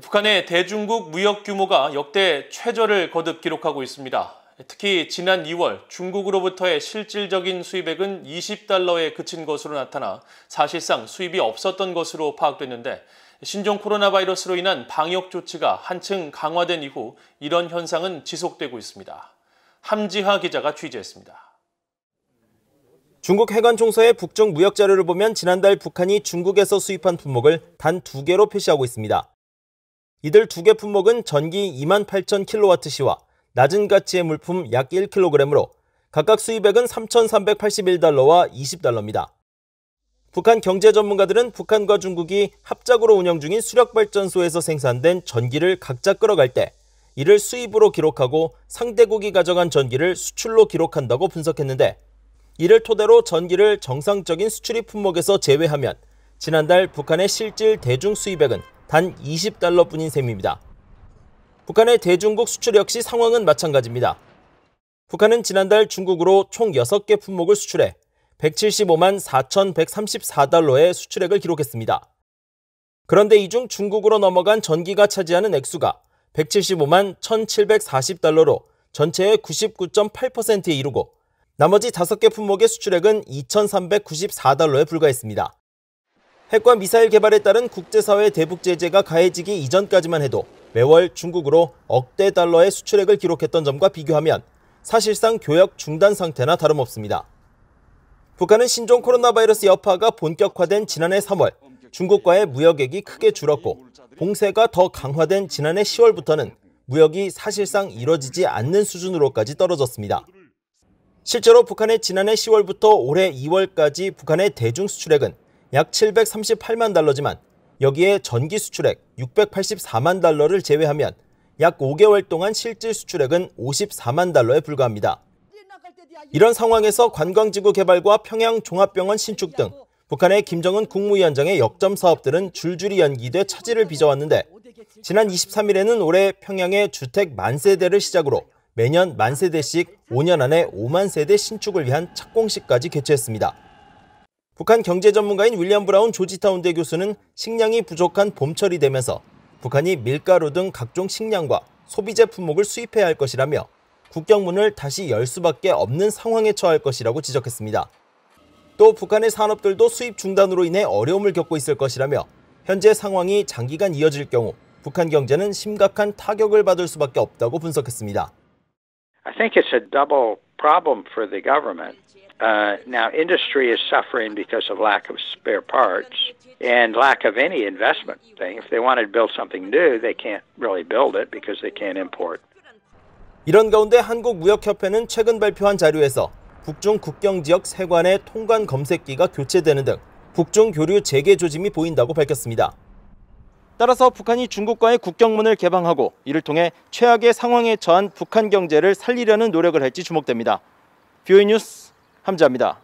북한의 대중국 무역 규모가 역대 최저를 거듭 기록하고 있습니다. 특히 지난 2월 중국으로부터의 실질적인 수입액은 20달러에 그친 것으로 나타나 사실상 수입이 없었던 것으로 파악됐는데 신종 코로나 바이러스로 인한 방역 조치가 한층 강화된 이후 이런 현상은 지속되고 있습니다. 함지하 기자가 취재했습니다. 중국 해관총서의 북중 무역 자료를 보면 지난달 북한이 중국에서 수입한 품목을 단 2개로 표시하고 있습니다. 이들 2개 품목은 전기 28,000kWh와 낮은 가치의 물품 약 1kg으로 각각 수입액은 3,381달러와 20달러입니다. 북한 경제 전문가들은 북한과 중국이 합작으로 운영 중인 수력발전소에서 생산된 전기를 각자 끌어갈 때 이를 수입으로 기록하고 상대국이 가져간 전기를 수출로 기록한다고 분석했는데 이를 토대로 전기를 정상적인 수출입 품목에서 제외하면 지난달 북한의 실질 대중 수입액은 단 20달러뿐인 셈입니다. 북한의 대중국 수출 역시 상황은 마찬가지입니다. 북한은 지난달 중국으로 총 6개 품목을 수출해 175만 4,134달러의 수출액을 기록했습니다. 그런데 이 중 중국으로 넘어간 전기가 차지하는 액수가 175만 1,740달러로 전체의 99.8%에 이르고 나머지 5개 품목의 수출액은 2,394달러에 불과했습니다. 핵과 미사일 개발에 따른 국제사회 대북 제재가 가해지기 이전까지만 해도 매월 중국으로 억대 달러의 수출액을 기록했던 점과 비교하면 사실상 교역 중단 상태나 다름없습니다. 북한은 신종 코로나 바이러스 여파가 본격화된 지난해 3월 중국과의 무역액이 크게 줄었고 봉쇄가 더 강화된 지난해 10월부터는 무역이 사실상 이뤄지지 않는 수준으로까지 떨어졌습니다. 실제로 북한의 지난해 10월부터 올해 2월까지 북한의 대중 수출액은 약 738만 달러지만 여기에 전기 수출액 684만 달러를 제외하면 약 5개월 동안 실질 수출액은 54만 달러에 불과합니다. 이런 상황에서 관광지구 개발과 평양 종합병원 신축 등 북한의 김정은 국무위원장의 역점 사업들은 줄줄이 연기돼 차질을 빚어왔는데 지난 23일에는 올해 평양의 주택 만세대를 시작으로 매년 만세대씩 5년 안에 5만 세대 신축을 위한 착공식까지 개최했습니다. 북한 경제 전문가인 윌리엄 브라운 조지타운대 교수는 식량이 부족한 봄철이 되면서 북한이 밀가루 등 각종 식량과 소비재 품목을 수입해야 할 것이라며 국경문을 다시 열 수밖에 없는 상황에 처할 것이라고 지적했습니다. 또 북한의 산업들도 수입 중단으로 인해 어려움을 겪고 있을 것이라며 현재 상황이 장기간 이어질 경우 북한 경제는 심각한 타격을 받을 수밖에 없다고 분석했습니다. I think it's a double problem for the government. Now, industry is suffering because of lack of spare parts and lack of any investment thing. If they wanted to build something new, they can't really build it because they can't import. 이런 가운데 한국무역협회는 최근 발표한 자료에서 북중 국경지역 세관의 통관 검색기가 교체되는 등 북중 교류 재개 조짐이 보인다고 밝혔습니다. 따라서 북한이 중국과의 국경문을 개방하고 이를 통해 최악의 상황에 처한 북한 경제를 살리려는 노력을 할지 주목됩니다. BOE 뉴스 함지하입니다.